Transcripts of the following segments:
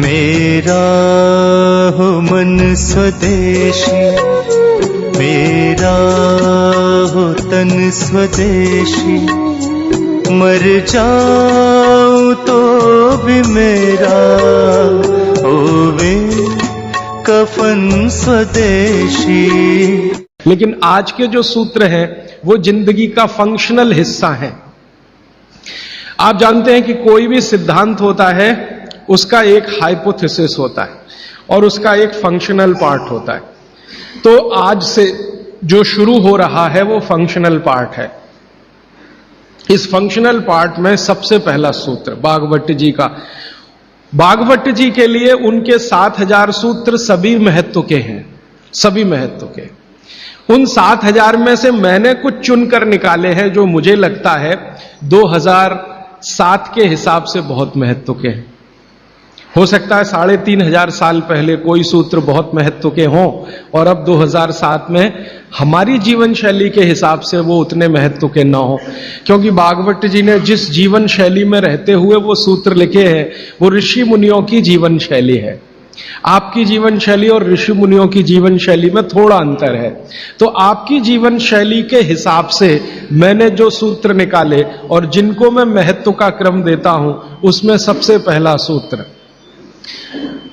मेरा हो मन स्वदेशी, मेरा हो तन स्वदेशी, मर जाऊं तो भी मेरा होवे कफन स्वदेशी। लेकिन आज के जो सूत्र हैं वो जिंदगी का फंक्शनल हिस्सा है। आप जानते हैं कि कोई भी सिद्धांत होता है उसका एक हाइपोथेसिस होता है और उसका एक फंक्शनल पार्ट होता है। तो आज से जो शुरू हो रहा है वो फंक्शनल पार्ट है। इस फंक्शनल पार्ट में सबसे पहला सूत्र भागवत जी का। भागवत जी के लिए उनके 7000 सूत्र सभी महत्व के हैं, सभी महत्व के। उन 7000 में से मैंने कुछ चुनकर निकाले हैं जो मुझे लगता है 2007 के हिसाब से बहुत महत्व के हैं। हो सकता है 3500 साल पहले कोई सूत्र बहुत महत्व के हों और अब 2007 में हमारी जीवन शैली के हिसाब से वो उतने महत्व के ना हो, क्योंकि भागवत जी ने जिस जीवन शैली में रहते हुए वो सूत्र लिखे हैं वो ऋषि मुनियों की जीवन शैली है। आपकी जीवन शैली और ऋषि मुनियों की जीवन शैली में थोड़ा अंतर है। तो आपकी जीवन शैली के हिसाब से मैंने जो सूत्र निकाले और जिनको मैं महत्व का क्रम देता हूं उसमें सबसे पहला सूत्र,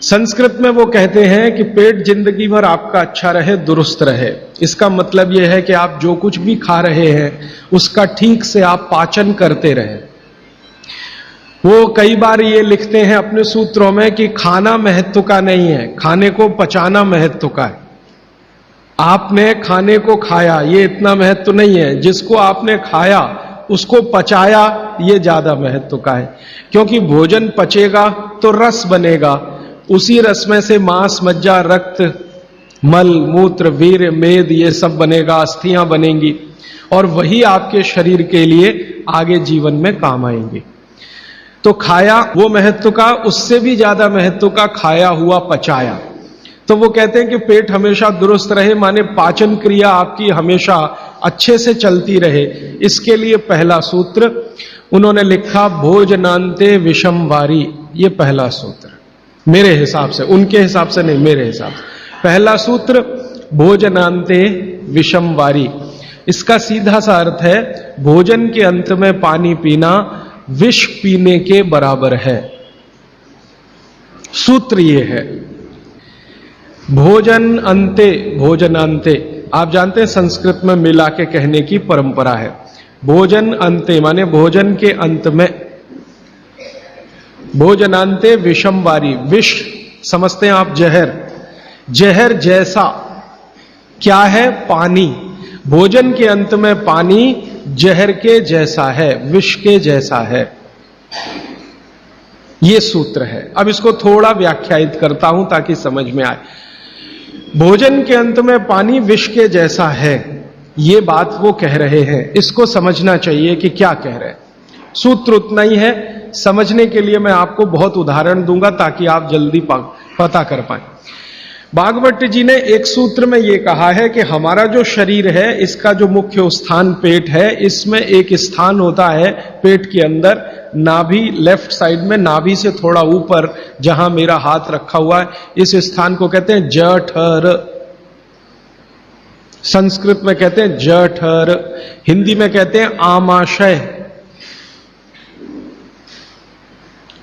संस्कृत में वो कहते हैं कि पेट जिंदगी भर आपका अच्छा रहे, दुरुस्त रहे। इसका मतलब यह है कि आप जो कुछ भी खा रहे हैं उसका ठीक से आप पाचन करते रहें। वो कई बार ये लिखते हैं अपने सूत्रों में कि खाना महत्व का नहीं है, खाने को पचाना महत्व का है। आपने खाने को खाया ये इतना महत्व नहीं है, जिसको आपने खाया उसको पचाया ये ज्यादा महत्व का है। क्योंकि भोजन पचेगा तो रस बनेगा, उसी रस में से मांस, मज्जा, रक्त, मल, मूत्र, वीर्य, मेद ये सब बनेगा, अस्थियां बनेंगी और वही आपके शरीर के लिए आगे जीवन में काम आएंगी। तो खाया वो महत्व का, उससे भी ज्यादा महत्व का खाया हुआ पचाया। तो वो कहते हैं कि पेट हमेशा दुरुस्त रहे, माने पाचन क्रिया आपकी हमेशा अच्छे से चलती रहे। इसके लिए पहला सूत्र उन्होंने लिखा भोजनांते विषम वारी। ये पहला सूत्र मेरे हिसाब से, उनके हिसाब से नहीं, मेरे हिसाब से पहला सूत्र भोजनांते विषम वारी। इसका सीधा सा अर्थ है भोजन के अंत में पानी पीना विष पीने के बराबर है। सूत्र ये है भोजन अंते, भोजनांते। आप जानते हैं संस्कृत में मिला के कहने की परंपरा है। भोजन अंते माने भोजन के अंत में, भोजनांते विषम वारी। विष समझते हैं आप जहर, जहर जैसा क्या है? पानी। भोजन के अंत में पानी जहर के जैसा है, विष के जैसा है। यह सूत्र है। अब इसको थोड़ा व्याख्यायित करता हूं ताकि समझ में आए। भोजन के अंत में पानी विष के जैसा है, ये बात वो कह रहे हैं। इसको समझना चाहिए कि क्या कह रहे हैं। सूत्र उतना ही है, समझने के लिए मैं आपको बहुत उदाहरण दूंगा ताकि आप जल्दी पता कर पाए। भागवत जी ने एक सूत्र में यह कहा है कि हमारा जो शरीर है इसका जो मुख्य स्थान पेट है, इसमें एक स्थान होता है पेट के अंदर, नाभि, लेफ्ट साइड में नाभि से थोड़ा ऊपर जहां मेरा हाथ रखा हुआ है, इस स्थान को कहते हैं जठर। संस्कृत में कहते हैं जठर, हिंदी में कहते हैं आमाशय।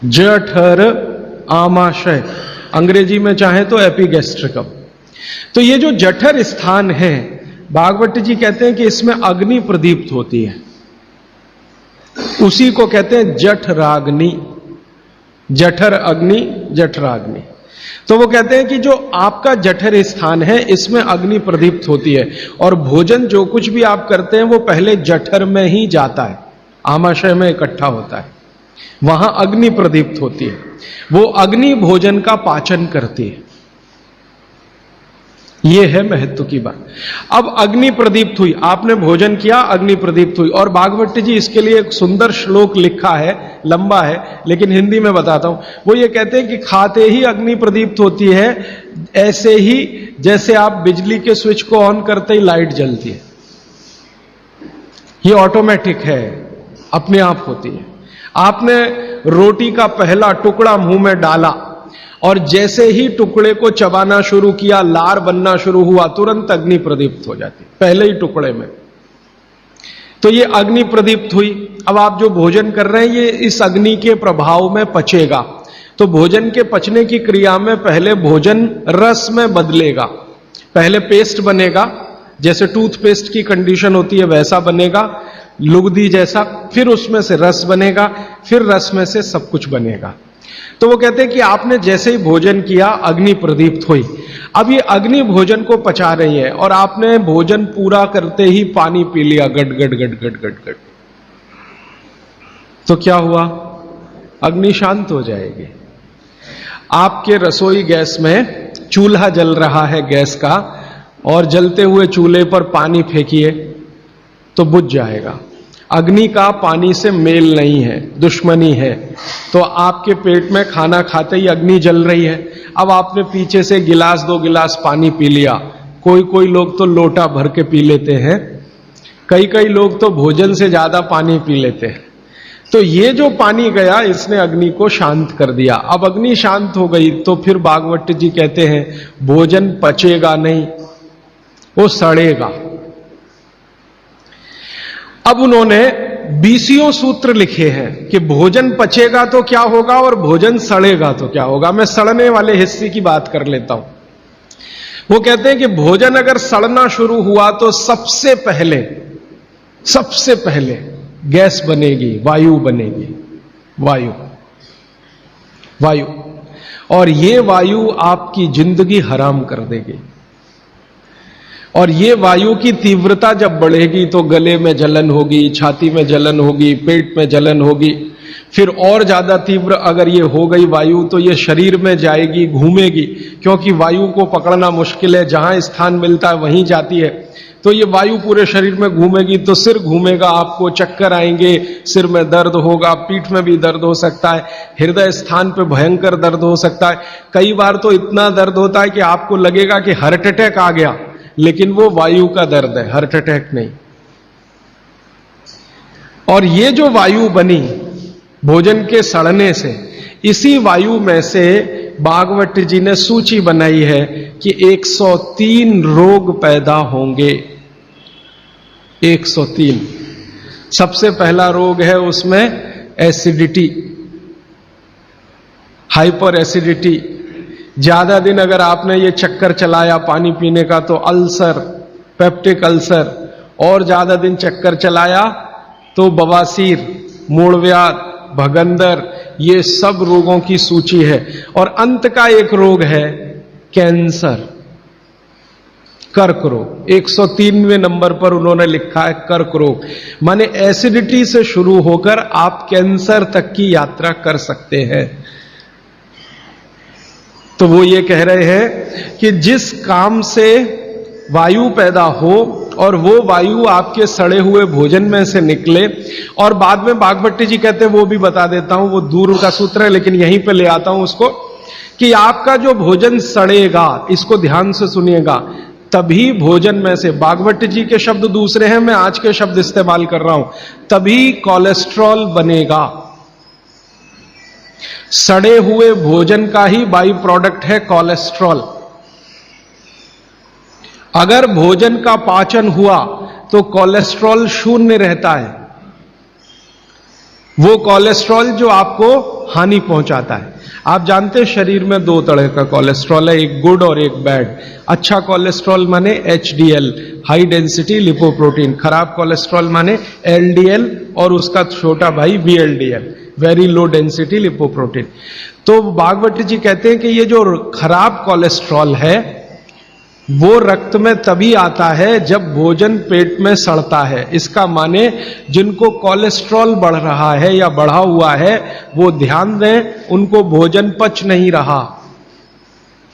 जठर, आमाशय, अंग्रेजी में चाहे तो एपिगैस्ट्रिकम। तो ये जो जठर स्थान है, भागवत जी कहते हैं कि इसमें अग्नि प्रदीप्त होती है, उसी को कहते हैं जठराग्नि। जठर अग्नि, जठराग्नि। तो वो कहते हैं कि जो आपका जठर स्थान है इसमें अग्नि प्रदीप्त होती है और भोजन जो कुछ भी आप करते हैं वो पहले जठर में ही जाता है, आमाशय में इकट्ठा होता है, वहां अग्नि प्रदीप्त होती है। वो अग्नि भोजन का पाचन करती है। यह है महत्व की बात। अब अग्नि प्रदीप्त हुई, आपने भोजन किया, अग्नि प्रदीप्त हुई। और भागवत जी इसके लिए एक सुंदर श्लोक लिखा है, लंबा है लेकिन हिंदी में बताता हूं। वो ये कहते हैं कि खाते ही अग्नि प्रदीप्त होती है, ऐसे ही जैसे आप बिजली के स्विच को ऑन करते ही लाइट जलती है। ये ऑटोमेटिक है, अपने आप होती है। आपने रोटी का पहला टुकड़ा मुंह में डाला और जैसे ही टुकड़े को चबाना शुरू किया, लार बनना शुरू हुआ, तुरंत अग्नि प्रदीप्त हो जाती, पहले ही टुकड़े में। तो ये अग्नि प्रदीप्त हुई। अब आप जो भोजन कर रहे हैं ये इस अग्नि के प्रभाव में पचेगा। तो भोजन के पचने की क्रिया में पहले भोजन रस में बदलेगा। पहले पेस्ट बनेगा, जैसे टूथपेस्ट की कंडीशन होती है वैसा बनेगा, लुगदी जैसा। फिर उसमें से रस बनेगा, फिर रस में से सब कुछ बनेगा। तो वो कहते हैं कि आपने जैसे ही भोजन किया अग्नि प्रदीप्त हुई। अब ये अग्नि भोजन को पचा रही है और आपने भोजन पूरा करते ही पानी पी लिया, गट गट गट गट गट गट, तो क्या हुआ? अग्नि शांत हो जाएगी। आपके रसोई गैस में चूल्हा जल रहा है गैस का, और जलते हुए चूल्हे पर पानी फेंकिए तो बुझ जाएगा। अग्नि का पानी से मेल नहीं है, दुश्मनी है। तो आपके पेट में खाना खाते ही अग्नि जल रही है। अब आपने पीछे से गिलास 2 गिलास पानी पी लिया। कोई कोई लोग तो लोटा भर के पी लेते हैं, कई कई लोग तो भोजन से ज्यादा पानी पी लेते हैं। तो ये जो पानी गया इसने अग्नि को शांत कर दिया। अब अग्नि शांत हो गई तो फिर भागवत जी कहते हैं भोजन पचेगा नहीं, वो सड़ेगा। अब उन्होंने 20 सूत्र लिखे हैं कि भोजन पचेगा तो क्या होगा और भोजन सड़ेगा तो क्या होगा। मैं सड़ने वाले हिस्से की बात कर लेता हूं। वो कहते हैं कि भोजन अगर सड़ना शुरू हुआ तो सबसे पहले गैस बनेगी, वायु बनेगी, वायु। और ये वायु आपकी जिंदगी हराम कर देगी। और ये वायु की तीव्रता जब बढ़ेगी तो गले में जलन होगी, छाती में जलन होगी, पेट में जलन होगी। फिर और ज्यादा तीव्र अगर ये हो गई वायु तो ये शरीर में जाएगी, घूमेगी, क्योंकि वायु को पकड़ना मुश्किल है, जहां स्थान मिलता है वहीं जाती है। तो ये वायु पूरे शरीर में घूमेगी तो सिर घूमेगा, आपको चक्कर आएंगे, सिर में दर्द होगा, पीठ में भी दर्द हो सकता है, हृदय स्थान पे भयंकर दर्द हो सकता है। कई बार तो इतना दर्द होता है कि आपको लगेगा कि हार्ट अटैक आ गया, लेकिन वो वायु का दर्द है, हार्ट अटैक नहीं। और ये जो वायु बनी भोजन के सड़ने से, इसी वायु में से भागवत जी ने सूची बनाई है कि 103 रोग पैदा होंगे। 103। सबसे पहला रोग है उसमें एसिडिटी, हाइपर एसिडिटी। ज्यादा दिन अगर आपने ये चक्कर चलाया पानी पीने का तो अल्सर, पेप्टिक अल्सर। और ज्यादा दिन चक्कर चलाया तो बवासीर, मूलव्याध, भगंदर, ये सब रोगों की सूची है। और अंत का एक रोग है कैंसर, कर्क रोग। 103वें नंबर पर उन्होंने लिखा है कर्क रोग। माने एसिडिटी से शुरू होकर आप कैंसर तक की यात्रा कर सकते हैं। तो वो ये कह रहे हैं कि जिस काम से वायु पैदा हो और वो वायु आपके सड़े हुए भोजन में से निकले, और बाद में भागवत जी कहते हैं, वो भी बता देता हूं, वो दूर का सूत्र है लेकिन यहीं पे ले आता हूं उसको, कि आपका जो भोजन सड़ेगा, इसको ध्यान से सुनिएगा, तभी भोजन में से, भागवत जी के शब्द दूसरे हैं, मैं आज के शब्द इस्तेमाल कर रहा हूं, तभी कोलेस्ट्रॉल बनेगा। सड़े हुए भोजन का ही बाई प्रोडक्ट है कोलेस्ट्रॉल। अगर भोजन का पाचन हुआ तो कोलेस्ट्रॉल शून्य रहता है। वो कोलेस्ट्रॉल जो आपको हानि पहुंचाता है। आप जानते हैं शरीर में 2 तरह का कोलेस्ट्रॉल है, एक गुड और एक बैड। अच्छा कोलेस्ट्रॉल माने HDL, हाई डेंसिटी लिपोप्रोटीन। खराब कोलेस्ट्रॉल माने LDL और उसका छोटा भाई VLDL, very low density lipoprotein. तो भागवत जी कहते हैं कि ये जो खराब कोलेस्ट्रॉल है वो रक्त में तभी आता है जब भोजन पेट में सड़ता है। इसका माने जिनको कोलेस्ट्रॉल बढ़ रहा है या बढ़ा हुआ है वो ध्यान दें, उनको भोजन पच नहीं रहा,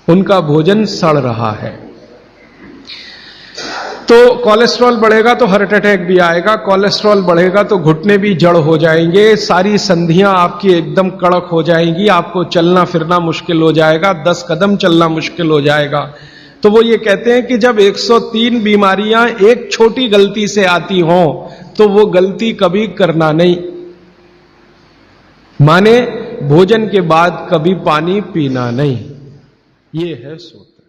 उनका भोजन सड़ रहा है। तो कोलेस्ट्रॉल बढ़ेगा तो हार्ट अटैक भी आएगा, कोलेस्ट्रॉल बढ़ेगा तो घुटने भी जड़ हो जाएंगे, सारी संधियां आपकी एकदम कड़क हो जाएंगी, आपको चलना फिरना मुश्किल हो जाएगा, 10 कदम चलना मुश्किल हो जाएगा। तो वो ये कहते हैं कि जब 103 बीमारियां एक छोटी गलती से आती हों तो वो गलती कभी करना नहीं। माने भोजन के बाद कभी पानी पीना नहीं। ये है सूत्र।